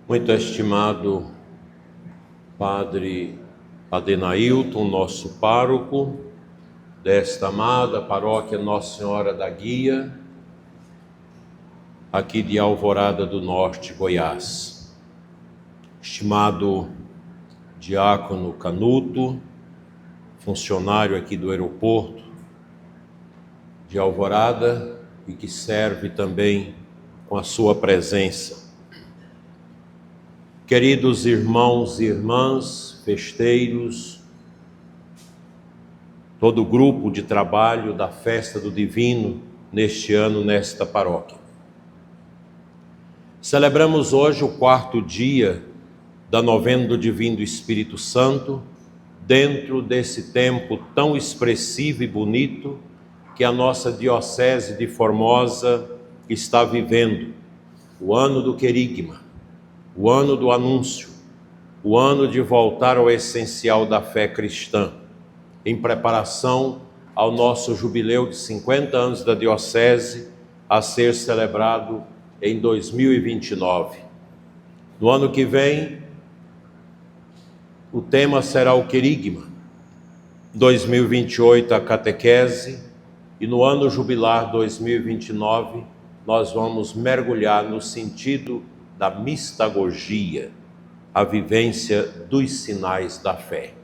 Muito estimado Padre Adenailton, nosso pároco desta amada paróquia Nossa Senhora da Guia, aqui de Alvorada do Norte, Goiás. Estimado Diácono Canuto, funcionário aqui do aeroporto de Alvorada e que serve também com a sua presença. Queridos irmãos e irmãs, festeiros, todo o grupo de trabalho da Festa do Divino neste ano, nesta paróquia. Celebramos hoje o 4º dia da novena do Divino Espírito Santo, dentro desse tempo tão expressivo e bonito que a nossa Diocese de Formosa está vivendo, o ano do querigma, o ano do anúncio, o ano de voltar ao essencial da fé cristã, em preparação ao nosso jubileu de 50 anos da Diocese, a ser celebrado em 2029. No ano que vem, o tema será o querigma, 2028 a catequese, e no ano jubilar 2029, nós vamos mergulhar no sentido da mistagogia, a vivência dos sinais da fé.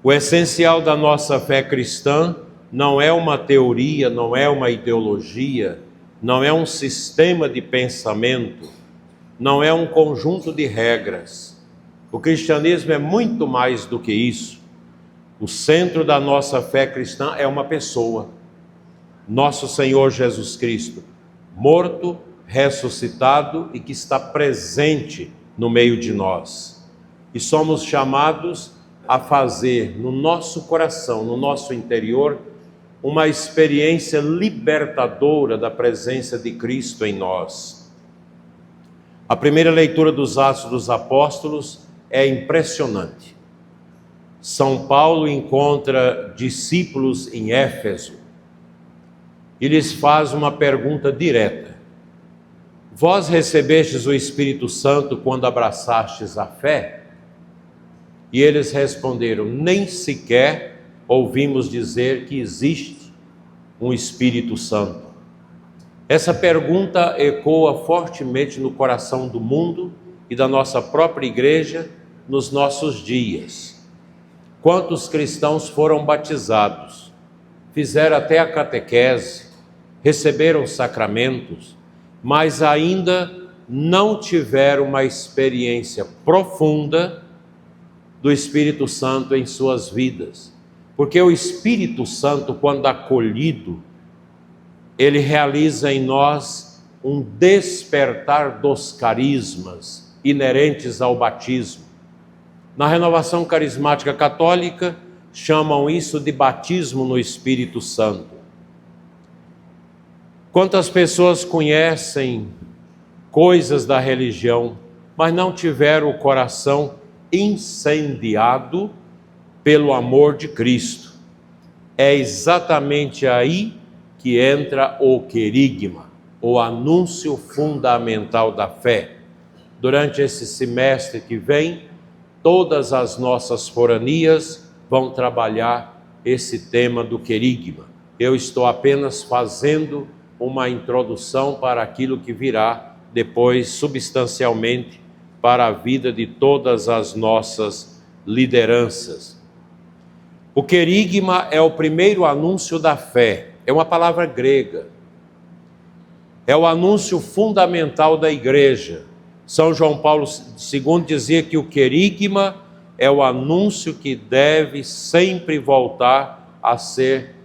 O essencial da nossa fé cristã não é uma teoria, não é uma ideologia, não é um sistema de pensamento, não é um conjunto de regras. O cristianismo é muito mais do que isso. O centro da nossa fé cristã é uma pessoa, nosso Senhor Jesus Cristo, morto, ressuscitado e que está presente no meio de nós. E somos chamados a fazer no nosso coração, no nosso interior, uma experiência libertadora da presença de Cristo em nós. A primeira leitura dos Atos dos Apóstolos é impressionante. São Paulo encontra discípulos em Éfeso e lhes faz uma pergunta direta: vós recebestes o Espírito Santo quando abraçastes a fé? E eles responderam: nem sequer ouvimos dizer que existe um Espírito Santo. Essa pergunta ecoa fortemente no coração do mundo e da nossa própria igreja nos nossos dias. Quantos cristãos foram batizados, fizeram até a catequese, receberam sacramentos, mas ainda não tiveram uma experiência profunda do Espírito Santo em suas vidas. Porque o Espírito Santo, quando acolhido, ele realiza em nós um despertar dos carismas inerentes ao batismo. Na renovação carismática católica, chamam isso de batismo no Espírito Santo. Quantas pessoas conhecem coisas da religião, mas não tiveram o coração incendiado pelo amor de Cristo? É exatamente aí que entra o querigma, o anúncio fundamental da fé. Durante esse semestre que vem, todas as nossas foranias vão trabalhar esse tema do querigma. Eu estou apenas fazendo uma introdução para aquilo que virá depois, substancialmente, para a vida de todas as nossas lideranças. O querigma é o primeiro anúncio da fé, é uma palavra grega. É o anúncio fundamental da igreja. São João Paulo II dizia que o querigma é o anúncio que deve sempre voltar a ser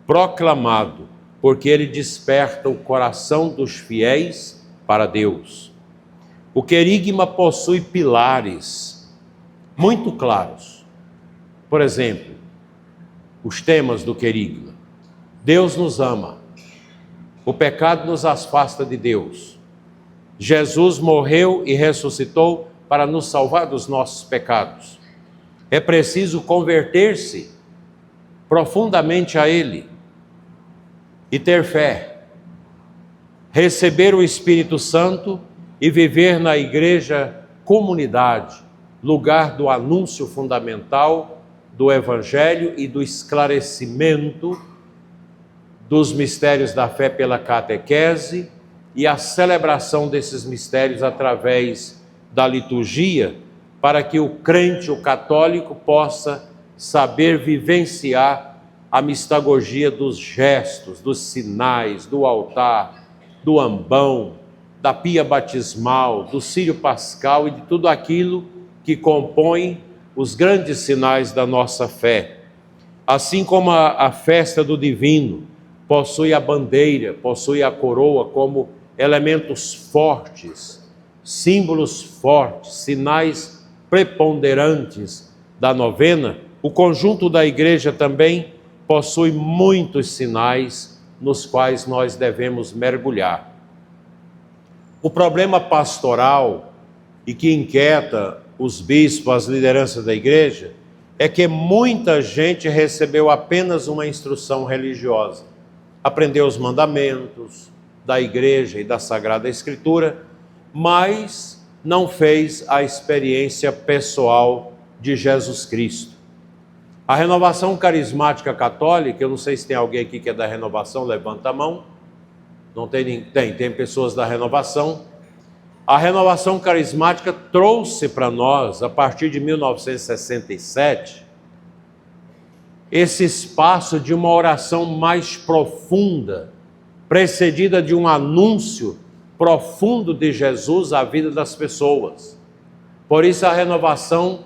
proclamado, porque ele desperta o coração dos fiéis para Deus. O querigma possui pilares muito claros. Por exemplo, os temas do querigma: Deus nos ama, o pecado nos afasta de Deus, Jesus morreu e ressuscitou para nos salvar dos nossos pecados, é preciso converter-se profundamente a Ele e ter fé, receber o Espírito Santo e viver na igreja comunidade, lugar do anúncio fundamental do Evangelho e do esclarecimento dos mistérios da fé pela catequese e a celebração desses mistérios através da liturgia, para que o crente, o católico, possa saber vivenciar a mistagogia dos gestos, dos sinais, do altar, do ambão, da pia batismal, do círio pascal e de tudo aquilo que compõe os grandes sinais da nossa fé. Assim como a festa do divino possui a bandeira, possui a coroa como elementos fortes, símbolos fortes, sinais preponderantes da novena, o conjunto da igreja também possui muitos sinais nos quais nós devemos mergulhar. O problema pastoral e que inquieta os bispos, as lideranças da igreja, é que muita gente recebeu apenas uma instrução religiosa, aprendeu os mandamentos da igreja e da Sagrada Escritura, mas não fez a experiência pessoal de Jesus Cristo. A renovação carismática católica, eu não sei se tem alguém aqui que é da renovação, levanta a mão. Não tem? Tem pessoas da renovação. A renovação carismática trouxe para nós, a partir de 1967, esse espaço de uma oração mais profunda, precedida de um anúncio profundo de Jesus à vida das pessoas. Por isso a renovação,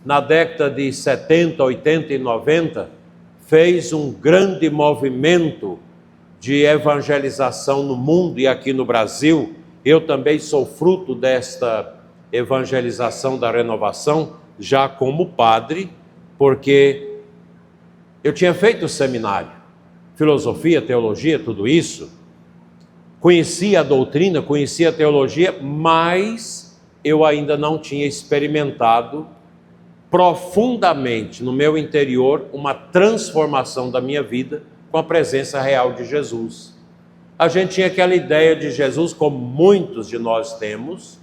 na década de 70, 80 e 90, fez um grande movimento de evangelização no mundo e aqui no Brasil. Eu também sou fruto desta evangelização da renovação, já como padre, porque eu tinha feito o seminário, filosofia, teologia, tudo isso, conhecia a doutrina, conhecia a teologia, mas eu ainda não tinha experimentado profundamente no meu interior uma transformação da minha vida com a presença real de Jesus. A gente tinha aquela ideia de Jesus, como muitos de nós temos,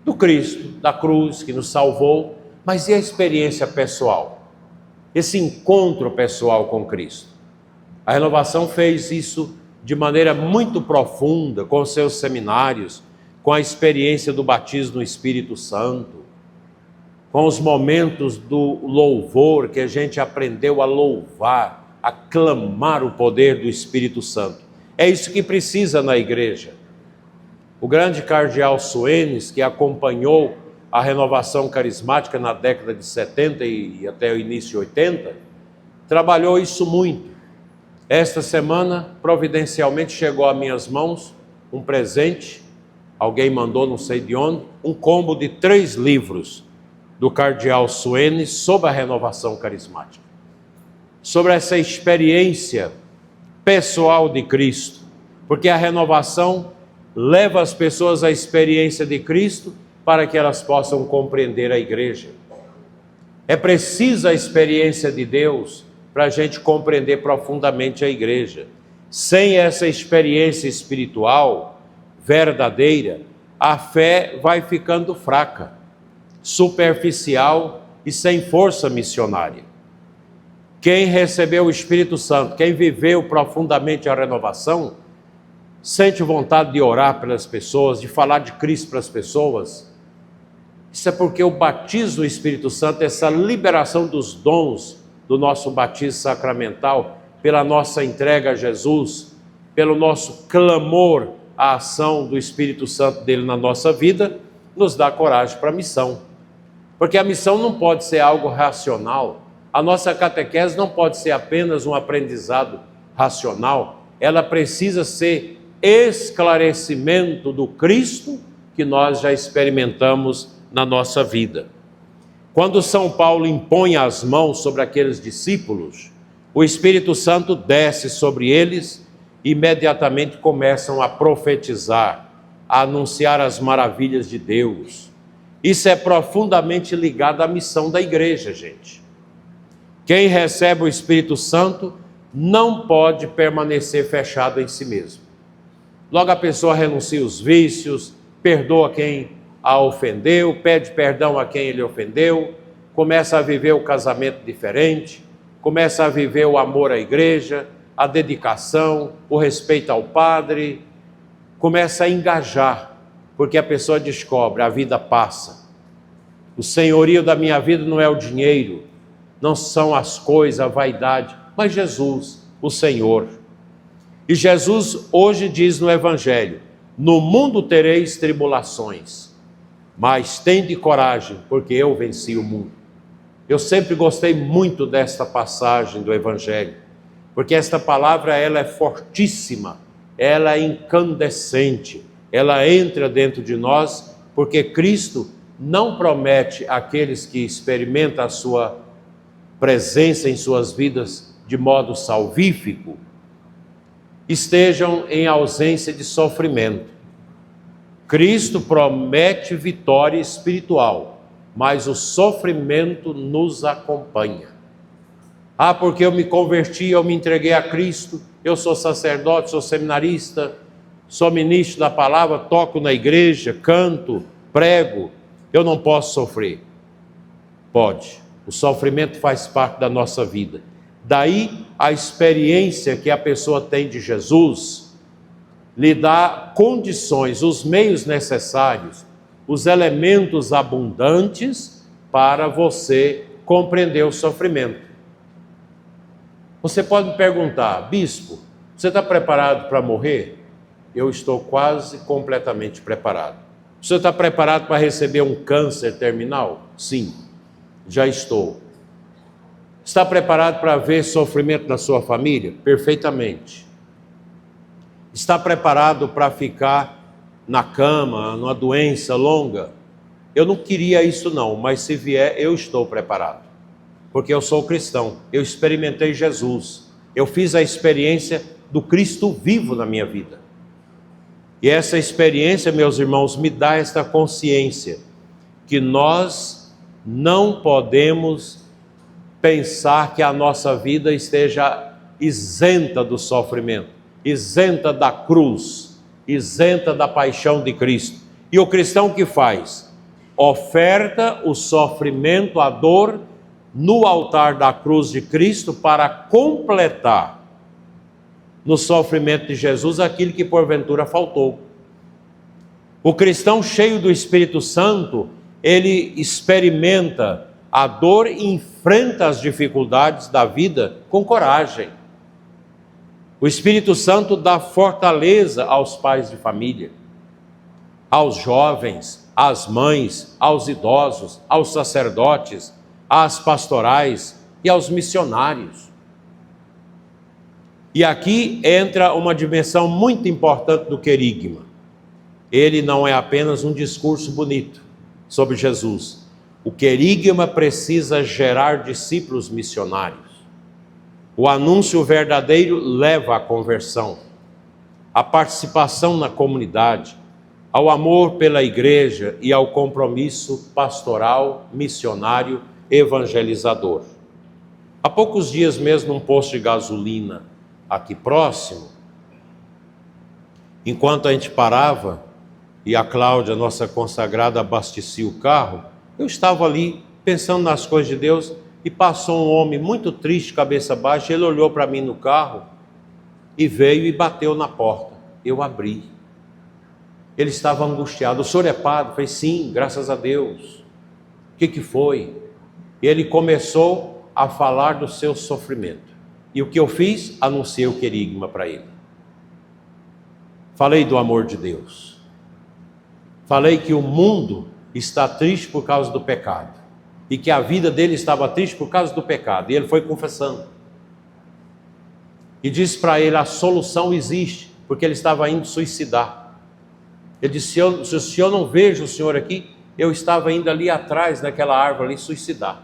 do Cristo, da cruz que nos salvou, mas e a experiência pessoal? Esse encontro pessoal com Cristo? A renovação fez isso de maneira muito profunda, com seus seminários, com a experiência do batismo no Espírito Santo, com os momentos do louvor, que a gente aprendeu a louvar, a clamar o poder do Espírito Santo. É isso que precisa na igreja. O grande cardeal Suenes, que acompanhou a renovação carismática na década de 70 e até o início de 80, trabalhou isso muito. Esta semana, providencialmente, chegou a minhas mãos um presente, alguém mandou, não sei de onde, um combo de 3 livros do cardeal Suenes sobre a renovação carismática, sobre essa experiência pessoal de Cristo, porque a renovação leva as pessoas à experiência de Cristo para que elas possam compreender a igreja. É precisa a experiência de Deus para a gente compreender profundamente a igreja. Sem essa experiência espiritual verdadeira, a fé vai ficando fraca, superficial e sem força missionária. Quem recebeu o Espírito Santo, quem viveu profundamente a renovação, sente vontade de orar pelas pessoas, de falar de Cristo para as pessoas. Isso é porque o batismo do Espírito Santo, essa liberação dos dons do nosso batismo sacramental, pela nossa entrega a Jesus, pelo nosso clamor à ação do Espírito Santo dele na nossa vida, nos dá coragem para a missão. Porque a missão não pode ser algo racional. A nossa catequese não pode ser apenas um aprendizado racional. Ela precisa ser esclarecimento do Cristo que nós já experimentamos na nossa vida. Quando São Paulo impõe as mãos sobre aqueles discípulos, o Espírito Santo desce sobre eles e imediatamente começam a profetizar, a anunciar as maravilhas de Deus. Isso é profundamente ligado à missão da igreja, gente. Quem recebe o Espírito Santo não pode permanecer fechado em si mesmo. Logo a pessoa renuncia os vícios, perdoa quem a ofendeu, pede perdão a quem ele ofendeu, começa a viver o casamento diferente, começa a viver o amor à igreja, a dedicação, o respeito ao padre, começa a engajar, porque a pessoa descobre, a vida passa. O senhorio da minha vida não é o dinheiro, não são as coisas, a vaidade, mas Jesus, o Senhor. E Jesus hoje diz no Evangelho: no mundo tereis tribulações, mas tende coragem, porque eu venci o mundo. Eu sempre gostei muito desta passagem do Evangelho, porque esta palavra ela é fortíssima, ela é incandescente, ela entra dentro de nós, porque Cristo não promete àqueles que experimentam a sua presença em suas vidas de modo salvífico, estejam em ausência de sofrimento. Cristo promete vitória espiritual, mas o sofrimento nos acompanha. Ah, porque eu me converti, eu me entreguei a Cristo, eu sou sacerdote, sou seminarista, sou ministro da palavra, toco na igreja, canto, prego, eu não posso sofrer. Pode, o sofrimento faz parte da nossa vida. Daí a experiência que a pessoa tem de Jesus lhe dá condições, os meios necessários, os elementos abundantes para você compreender o sofrimento. Você pode me perguntar: bispo, você está preparado para morrer? Eu estou quase completamente preparado. Você está preparado para receber um câncer terminal? Sim, já estou. Está preparado para ver sofrimento na sua família? Perfeitamente. Está preparado para ficar na cama, numa doença longa? Eu não queria isso não, mas se vier, eu estou preparado. Porque eu sou cristão, eu experimentei Jesus. Eu fiz a experiência do Cristo vivo na minha vida. E essa experiência, meus irmãos, me dá esta consciência que nós não podemos pensar que a nossa vida esteja isenta do sofrimento, isenta da cruz, isenta da paixão de Cristo. E o cristão que faz? Oferta o sofrimento, a dor, no altar da cruz de Cristo para completar no sofrimento de Jesus aquilo que porventura faltou. O cristão cheio do Espírito Santo, ele experimenta a dor e enfrenta as dificuldades da vida com coragem. O Espírito Santo dá fortaleza aos pais de família, aos jovens, às mães, aos idosos, aos sacerdotes, às pastorais e aos missionários. E aqui entra uma dimensão muito importante do querigma. Ele não é apenas um discurso bonito sobre Jesus. O querigma precisa gerar discípulos missionários. O anúncio verdadeiro leva à conversão, à participação na comunidade, ao amor pela igreja e ao compromisso pastoral, missionário, evangelizador. Há poucos dias mesmo, num posto de gasolina aqui próximo, enquanto a gente parava e a Cláudia, nossa consagrada, abastecia o carro, eu estava ali pensando nas coisas de Deus e passou um homem muito triste, cabeça baixa. Ele olhou para mim no carro e veio e bateu na porta. Eu abri. Ele estava angustiado. O senhor é padre? Eu falei: sim, graças a Deus. O que foi? Ele começou a falar do seu sofrimento. E o que eu fiz? Anunciei o querigma para ele. Falei do amor de Deus. Falei que o mundo está triste por causa do pecado. E que a vida dele estava triste por causa do pecado. E ele foi confessando. E disse para ele: a solução existe, porque ele estava indo suicidar. Ele disse: se eu não vejo o senhor aqui, eu estava indo ali atrás, naquela árvore ali, suicidar.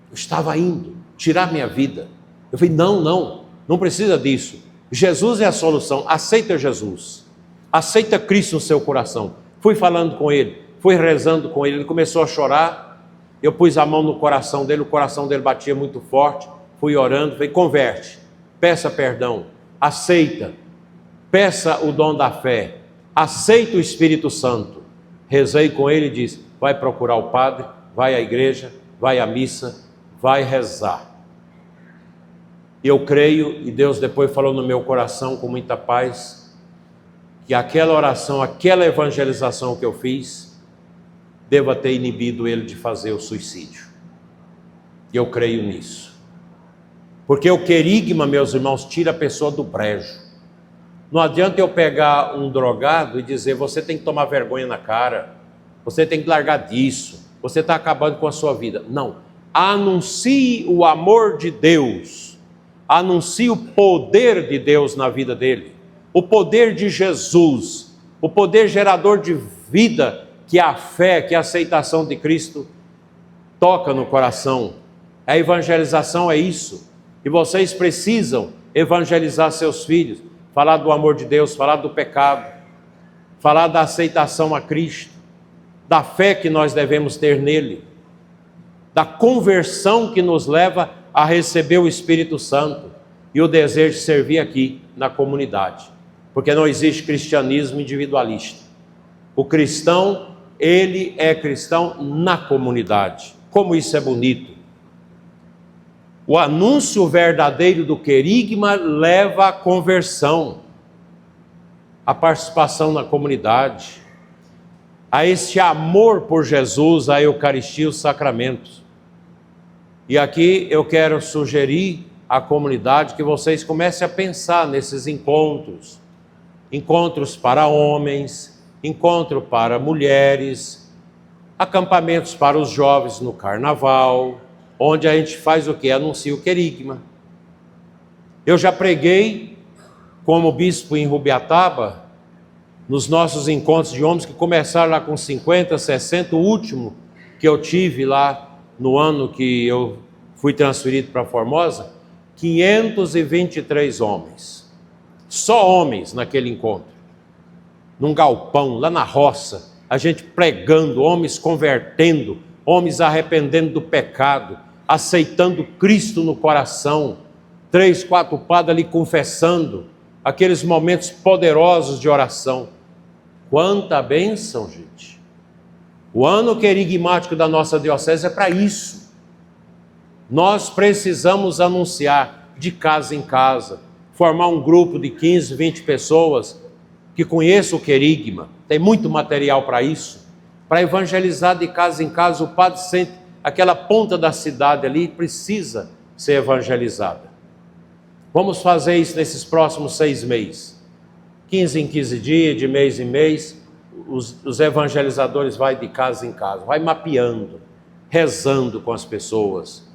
Eu estava indo tirar minha vida. Eu falei: não precisa disso. Jesus é a solução. Aceita Jesus. Aceita Cristo no seu coração. Fui falando com ele, fui rezando com ele. Ele começou a chorar. Eu pus a mão no coração dele, o coração dele batia muito forte. Fui orando, falei: converte, peça perdão, aceita, peça o dom da fé. aceita o Espírito Santo. Rezei com ele e disse: vai procurar o padre, vai à igreja, vai à missa, vai rezar. Eu creio, e Deus depois falou no meu coração com muita paz, que aquela oração, aquela evangelização que eu fiz, deva ter inibido ele de fazer o suicídio. E eu creio nisso. Porque o querigma, meus irmãos, tira a pessoa do brejo. Não adianta eu pegar um drogado e dizer: você tem que tomar vergonha na cara, você tem que largar disso, você está acabando com a sua vida. Não. Anuncie o amor de Deus, anuncie o poder de Deus na vida dele, o poder de Jesus, o poder gerador de vida, que a fé, que a aceitação de Cristo toca no coração. A evangelização é isso. E vocês precisam evangelizar seus filhos, falar do amor de Deus, falar do pecado, falar da aceitação a Cristo, da fé que nós devemos ter nele, da conversão que nos leva a receber o Espírito Santo e o desejo de servir aqui na comunidade. Porque não existe cristianismo individualista. O cristão, ele é cristão na comunidade. Como isso é bonito! O anúncio verdadeiro do querigma leva à conversão, à participação na comunidade, a esse amor por Jesus, a Eucaristia e os sacramentos. E aqui eu quero sugerir à comunidade que vocês comecem a pensar nesses encontros. Encontros para homens, encontro para mulheres, acampamentos para os jovens no carnaval, onde a gente faz o quê? Anuncia o querigma. Eu já preguei como bispo em Rubiataba, nos nossos encontros de homens que começaram lá com 50, 60, o último que eu tive lá no ano que eu fui transferido para Formosa, 523 homens. Só homens naquele encontro. Num galpão, lá na roça, a gente pregando, homens convertendo, homens arrependendo do pecado, aceitando Cristo no coração, 3, 4 padres ali confessando, aqueles momentos poderosos de oração. Quanta bênção, gente! O ano querigmático da nossa diocese é para isso. Nós precisamos anunciar de casa em casa, formar um grupo de 15, 20 pessoas que conheçam o querigma. Tem muito material para isso. Para evangelizar de casa em casa, o padre sente aquela ponta da cidade ali, precisa ser evangelizada. Vamos fazer isso nesses próximos 6 meses. 15 em 15 dias, de mês em mês, os evangelizadores vão de casa em casa, vai mapeando, rezando com as pessoas.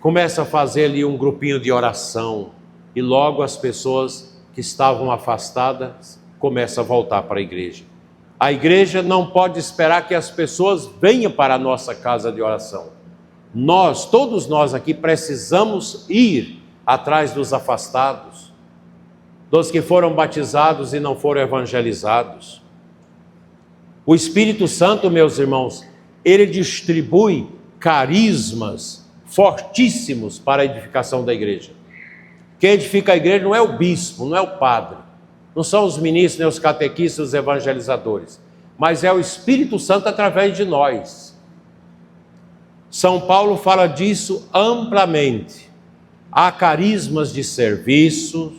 Começa a fazer ali um grupinho de oração e logo as pessoas que estavam afastadas começam a voltar para a igreja. A igreja não pode esperar que as pessoas venham para a nossa casa de oração. Nós, todos nós aqui, precisamos ir atrás dos afastados, dos que foram batizados e não foram evangelizados. O Espírito Santo, meus irmãos, ele distribui carismas fortíssimos para a edificação da igreja. Quem edifica a igreja não é o bispo, não é o padre, não são os ministros, nem os catequistas, os evangelizadores, mas é o Espírito Santo através de nós. São Paulo fala disso amplamente. Há carismas de serviço,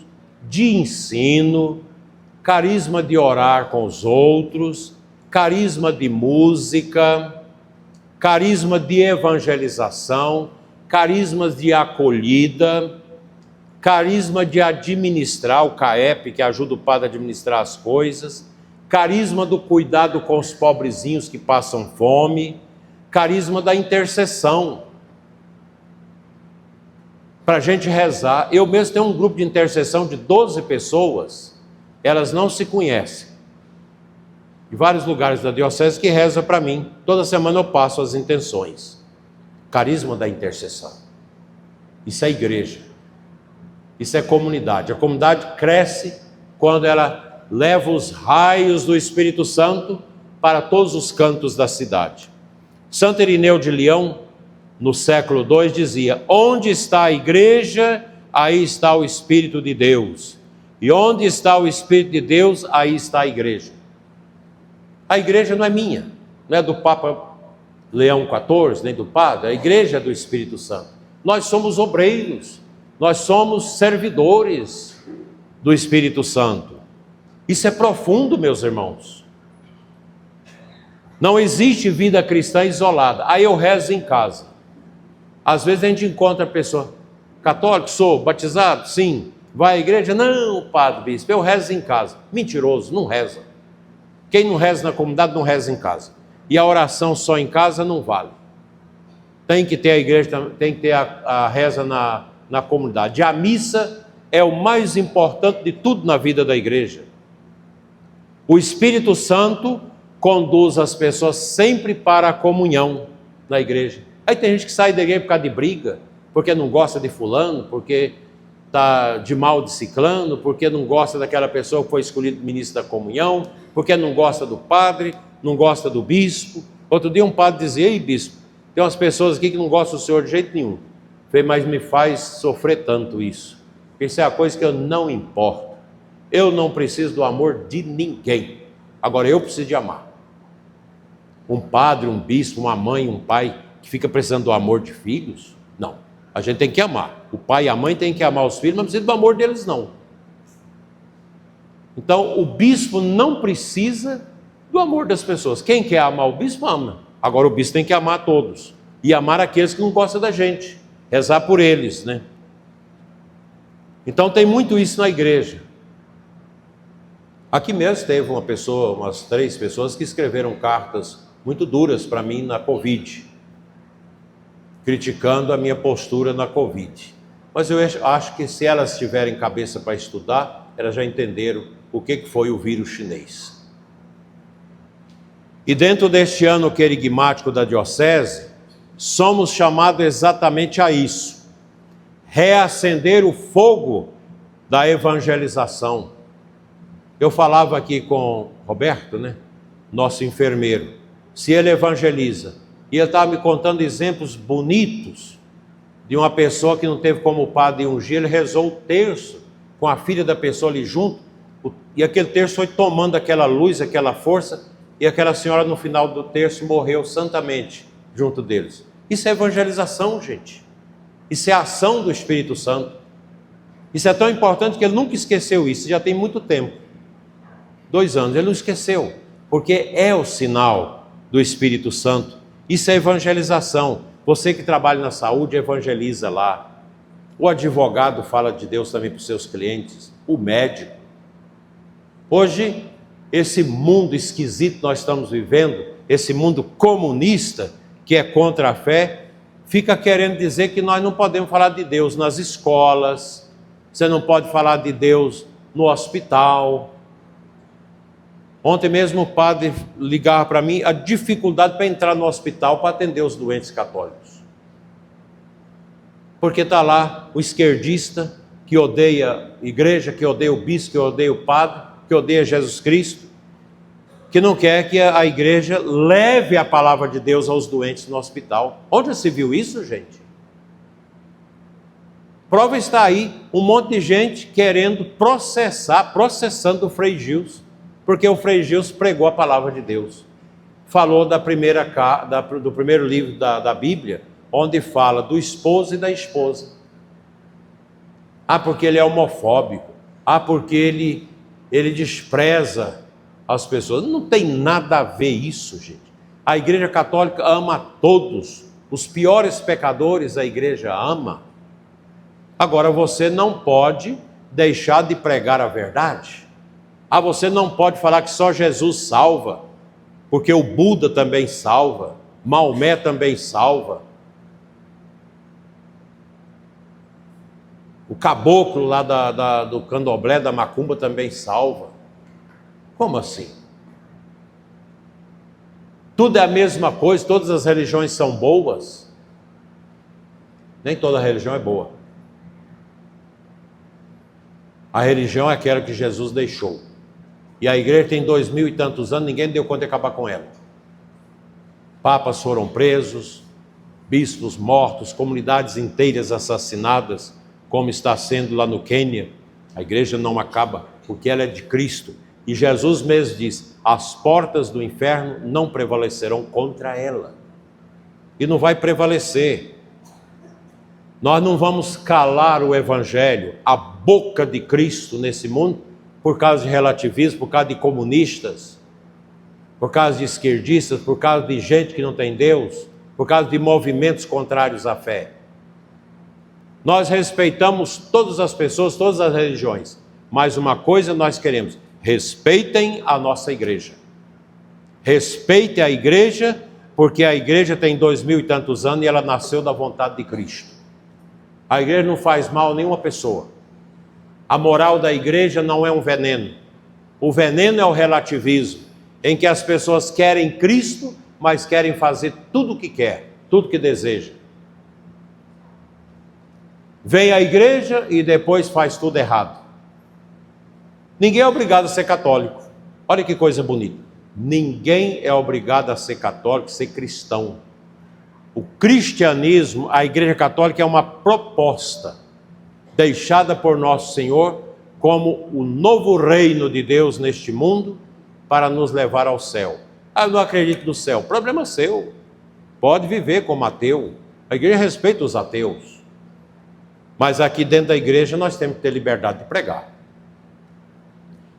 de ensino, carisma de orar com os outros, carisma de música, carisma de evangelização, carismas de acolhida, carisma de administrar, o CAEP, que ajuda o padre a administrar as coisas, carisma do cuidado com os pobrezinhos que passam fome, carisma da intercessão, para a gente rezar. Eu mesmo tenho um grupo de intercessão de 12 pessoas, elas não se conhecem, de vários lugares da diocese que reza para mim. Toda semana eu passo as intenções. Carisma da intercessão. Isso é igreja. Isso é comunidade. A comunidade cresce quando ela leva os raios do Espírito Santo para todos os cantos da cidade. Santo Irineu de Leão, no século II, dizia: onde está a igreja, aí está o Espírito de Deus. E onde está o Espírito de Deus, aí está a igreja. A igreja não é minha, não é do Papa Leão XIV, nem do Padre, a igreja é do Espírito Santo. Nós somos obreiros, nós somos servidores do Espírito Santo. Isso é profundo, meus irmãos. Não existe vida cristã isolada. Aí eu rezo em casa. Às vezes a gente encontra a pessoa, católico, sou, batizado? Sim. Vai à igreja? Não, padre, bispo, eu rezo em casa. Mentiroso, não reza. Quem não reza na comunidade não reza em casa. E a oração só em casa não vale. Tem que ter a igreja, tem que ter a reza na comunidade. E a missa é o mais importante de tudo na vida da igreja. O Espírito Santo conduz as pessoas sempre para a comunhão na igreja. Aí tem gente que sai da igreja por causa de briga, porque não gosta de fulano, porque está de mal de ciclano, porque não gosta daquela pessoa que foi escolhida ministro da comunhão, porque não gosta do padre, não gosta do bispo. Outro dia um padre dizia, ei bispo, tem umas pessoas aqui que não gostam do senhor de jeito nenhum. Eu falei, mas me faz sofrer tanto isso. Isso é a coisa que eu não importo. Eu não preciso do amor de ninguém. Agora eu preciso de amar. Um padre, um bispo, uma mãe, um pai que fica precisando do amor de filhos? Não. A gente tem que amar. O pai e a mãe têm que amar os filhos, mas não precisa do amor deles, não. Então, o bispo não precisa do amor das pessoas. Quem quer amar o bispo, ama. Agora, o bispo tem que amar todos. E amar aqueles que não gostam da gente. Rezar por eles, né? Então, tem muito isso na igreja. Aqui mesmo teve uma pessoa, umas 3 pessoas que escreveram cartas muito duras para mim na Covid, criticando a minha postura na Covid. Mas eu acho que se elas tiverem cabeça para estudar, elas já entenderam o que foi o vírus chinês. E dentro deste ano querigmático da diocese, somos chamados exatamente a isso: reacender o fogo da evangelização. Eu falava aqui com Roberto, né, nosso enfermeiro, se ele evangeliza, e ele estava me contando exemplos bonitos de uma pessoa que não teve como o padre ungir, ele rezou o terço com a filha da pessoa ali junto, e aquele terço foi tomando aquela luz, aquela força, e aquela senhora no final do terço morreu santamente junto deles. Isso é evangelização, gente. Isso é a ação do Espírito Santo. Isso é tão importante que ele nunca esqueceu isso, já tem muito tempo. 2 anos, ele não esqueceu, porque é o sinal do Espírito Santo. Isso é evangelização. Você que trabalha na saúde, evangeliza lá. O advogado fala de Deus também para os seus clientes, o médico. Hoje, esse mundo esquisito que nós estamos vivendo, esse mundo comunista, que é contra a fé, fica querendo dizer que nós não podemos falar de Deus nas escolas, você não pode falar de Deus no hospital. Ontem mesmo o padre ligava para mim a dificuldade para entrar no hospital para atender os doentes católicos. Porque está lá o esquerdista que odeia a igreja, que odeia o bispo, que odeia o padre, que odeia Jesus Cristo, que não quer que a igreja leve a palavra de Deus aos doentes no hospital. Onde se viu isso, gente? Prova está aí, um monte de gente querendo processando o Frei Gilson, porque o Frei Gilson pregou a palavra de Deus. Falou do primeiro livro da Bíblia, onde fala do esposo e da esposa. Porque ele é homofóbico. Porque ele despreza as pessoas. Não tem nada a ver isso, gente. A Igreja Católica ama a todos. Os piores pecadores a Igreja ama. Agora, você não pode deixar de pregar a verdade. Você não pode falar que só Jesus salva, porque o Buda também salva, Maomé também salva, o caboclo lá do candomblé, da macumba também salva. Como assim? Tudo é a mesma coisa, todas as religiões são boas? Nem toda religião é boa. A religião é aquela que Jesus deixou. E a igreja tem 2000 e tantos anos, ninguém deu conta de acabar com ela. Papas foram presos, bispos mortos, comunidades inteiras assassinadas, como está sendo lá no Quênia. A igreja não acaba, porque ela é de Cristo. E Jesus mesmo diz, as portas do inferno não prevalecerão contra ela. E não vai prevalecer. Nós não vamos calar o Evangelho, a boca de Cristo nesse mundo, por causa de relativismo, por causa de comunistas, por causa de esquerdistas, por causa de gente que não tem Deus, por causa de movimentos contrários à fé. Nós respeitamos todas as pessoas, todas as religiões, mas uma coisa nós queremos: respeitem a nossa igreja. Respeite a igreja, porque a igreja tem 2000 e tantos anos e ela nasceu da vontade de Cristo. A igreja não faz mal a nenhuma pessoa. A moral da igreja não é um veneno. O veneno é o relativismo, em que as pessoas querem Cristo, mas querem fazer tudo o que quer, tudo o que deseja. Vem à igreja e depois faz tudo errado. Ninguém é obrigado a ser católico. Olha que coisa bonita. Ninguém é obrigado a ser católico, ser cristão. O cristianismo, a Igreja Católica, é uma proposta deixada por Nosso Senhor como o novo reino de Deus neste mundo para nos levar ao céu. Ah, eu não acredito no céu. Problema seu. Pode viver como ateu. A igreja respeita os ateus. Mas aqui dentro da igreja nós temos que ter liberdade de pregar.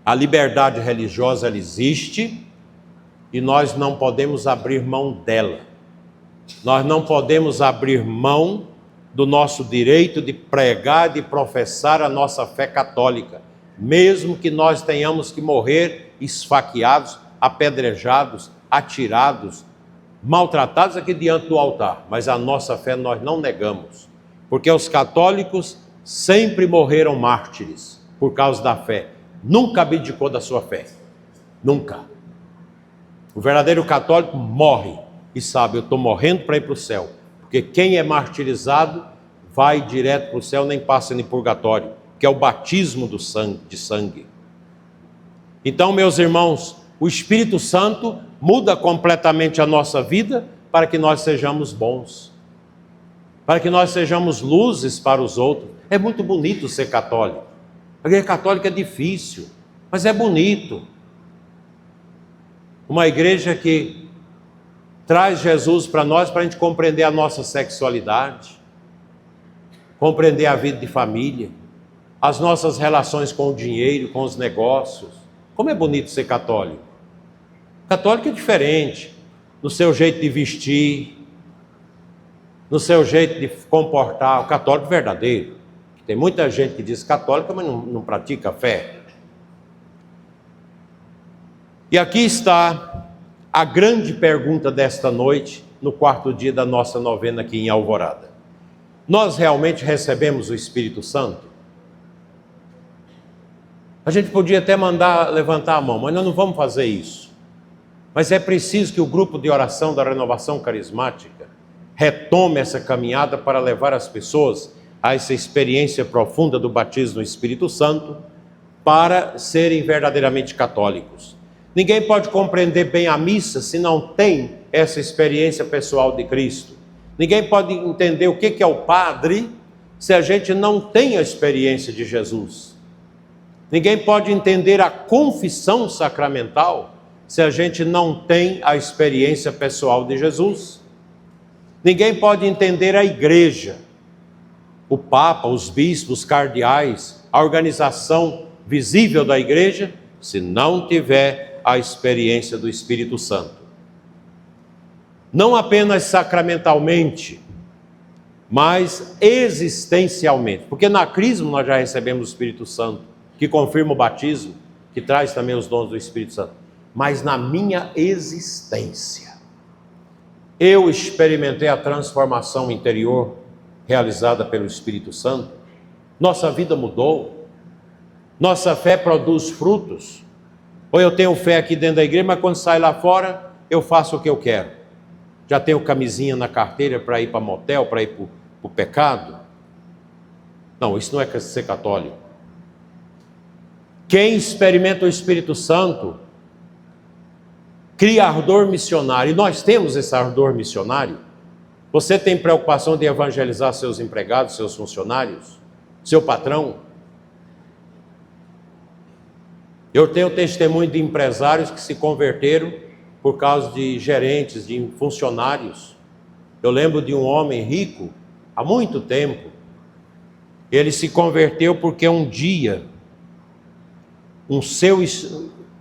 A liberdade religiosa, ela existe e nós não podemos abrir mão dela. Nós não podemos abrir mão do nosso direito de pregar, de professar a nossa fé católica, mesmo que nós tenhamos que morrer esfaqueados, apedrejados, atirados, maltratados aqui diante do altar. Mas a nossa fé nós não negamos, porque os católicos sempre morreram mártires por causa da fé. Nunca abdicou da sua fé. Nunca. O verdadeiro católico morre e sabe: eu estou morrendo para ir para o céu. Porque quem é martirizado vai direto para o céu, nem passa em purgatório, que é o batismo de sangue. Então, meus irmãos, o Espírito Santo muda completamente a nossa vida para que nós sejamos bons, para que nós sejamos luzes para os outros. É muito bonito ser católico. A igreja católica é difícil, mas é bonito. Uma igreja que traz Jesus para nós, para a gente compreender a nossa sexualidade, compreender a vida de família, as nossas relações com o dinheiro, com os negócios. Como é bonito ser católico. Católico é diferente no seu jeito de vestir, no seu jeito de comportar. O católico verdadeiro. Tem muita gente que diz católica, mas não pratica a fé. E aqui está a grande pergunta desta noite, no quarto dia da nossa novena aqui em Alvorada. Nós realmente recebemos o Espírito Santo? A gente podia até mandar levantar a mão, mas nós não vamos fazer isso. Mas é preciso que o grupo de oração da Renovação Carismática retome essa caminhada para levar as pessoas a essa experiência profunda do batismo no Espírito Santo, para serem verdadeiramente católicos. Ninguém pode compreender bem a missa se não tem essa experiência pessoal de Cristo. Ninguém pode entender o que é o padre se a gente não tem a experiência de Jesus. Ninguém pode entender a confissão sacramental se a gente não tem a experiência pessoal de Jesus. Ninguém pode entender a igreja, o Papa, os bispos, os cardeais, a organização visível da igreja, se não tiver a experiência do Espírito Santo. Não apenas sacramentalmente, mas existencialmente. Porque na crisma nós já recebemos o Espírito Santo, que confirma o batismo, que traz também os dons do Espírito Santo. Mas na minha existência, eu experimentei a transformação interior realizada pelo Espírito Santo. Nossa vida mudou. Nossa fé produz frutos. Ou eu tenho fé aqui dentro da igreja, mas quando saio lá fora, eu faço o que eu quero. Já tenho camisinha na carteira para ir para motel, para ir para o pecado. Não, isso não é ser católico. Quem experimenta o Espírito Santo cria ardor missionário. E nós temos esse ardor missionário. Você tem preocupação de evangelizar seus empregados, seus funcionários, seu patrão? Eu tenho testemunho de empresários que se converteram por causa de gerentes, de funcionários. Eu lembro de um homem rico, há muito tempo. Ele se converteu porque um dia,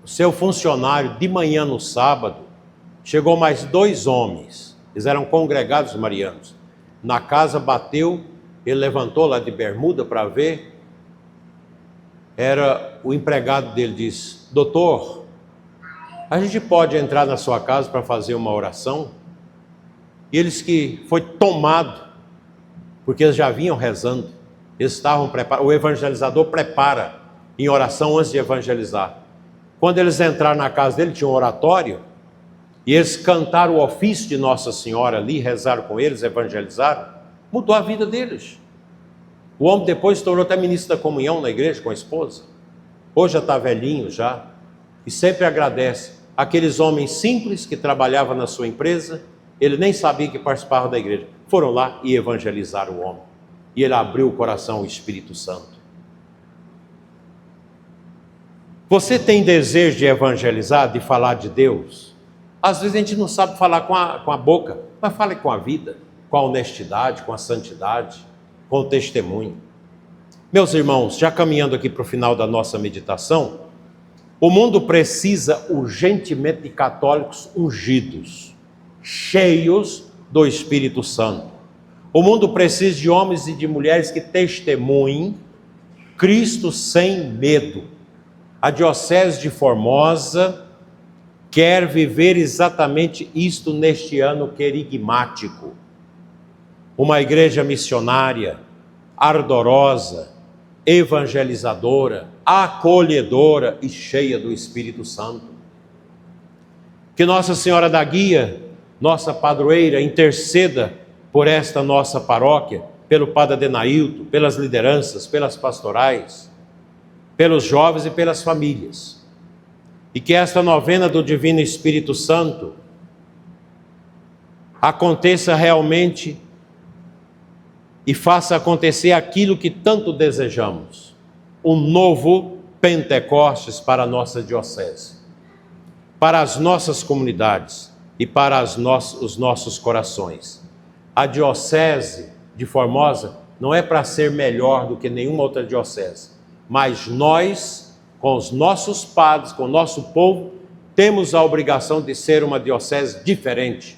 seu funcionário, de manhã no sábado, chegou mais 2 homens, eles eram congregados marianos. Na casa bateu, ele levantou lá de bermuda para ver. Era o empregado dele, disse: doutor, a gente pode entrar na sua casa para fazer uma oração? E eles que foi tomado, porque eles já vinham rezando, eles estavam preparados. O evangelizador prepara em oração antes de evangelizar. Quando eles entraram na casa dele, tinha um oratório, e eles cantaram o ofício de Nossa Senhora ali, rezaram com eles, evangelizaram, mudou a vida deles. O homem depois se tornou até ministro da comunhão na igreja com a esposa. Hoje já está velhinho já, e sempre agradece. Aqueles homens simples que trabalhavam na sua empresa, ele nem sabia que participavam da igreja, foram lá e evangelizaram o homem. E ele abriu o coração ao Espírito Santo. Você tem desejo de evangelizar, de falar de Deus? Às vezes a gente não sabe falar com a boca, mas fale com a vida, com a honestidade, com a santidade, com o testemunho. Meus irmãos, já caminhando aqui para o final da nossa meditação, o mundo precisa urgentemente de católicos ungidos, cheios do Espírito Santo. O mundo precisa de homens e de mulheres que testemunhem Cristo sem medo. A Diocese de Formosa quer viver exatamente isto neste ano querigmático. Uma igreja missionária, ardorosa, evangelizadora, acolhedora e cheia do Espírito Santo. Que Nossa Senhora da Guia, nossa padroeira, interceda por esta nossa paróquia, pelo Padre Adenailton, pelas lideranças, pelas pastorais, pelos jovens e pelas famílias. E que esta novena do Divino Espírito Santo aconteça realmente e faça acontecer aquilo que tanto desejamos, um novo Pentecostes para a nossa diocese, para as nossas comunidades e para os nossos corações. A Diocese de Formosa não é para ser melhor do que nenhuma outra diocese, mas nós, com os nossos padres, com o nosso povo, temos a obrigação de ser uma diocese diferente,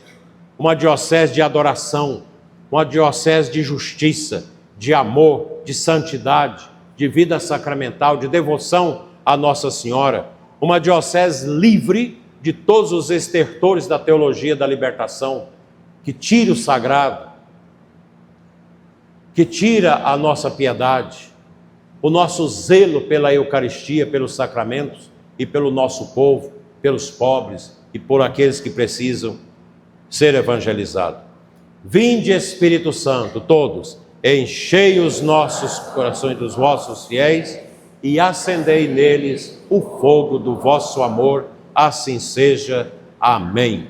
uma diocese de adoração, uma diocese de justiça, de amor, de santidade, de vida sacramental, de devoção à Nossa Senhora, uma diocese livre de todos os estertores da teologia da libertação, que tire o sagrado, que tira a nossa piedade, o nosso zelo pela Eucaristia, pelos sacramentos e pelo nosso povo, pelos pobres e por aqueles que precisam ser evangelizados. Vinde, Espírito Santo, todos, enchei os nossos corações dos vossos fiéis e acendei neles o fogo do vosso amor, assim seja. Amém.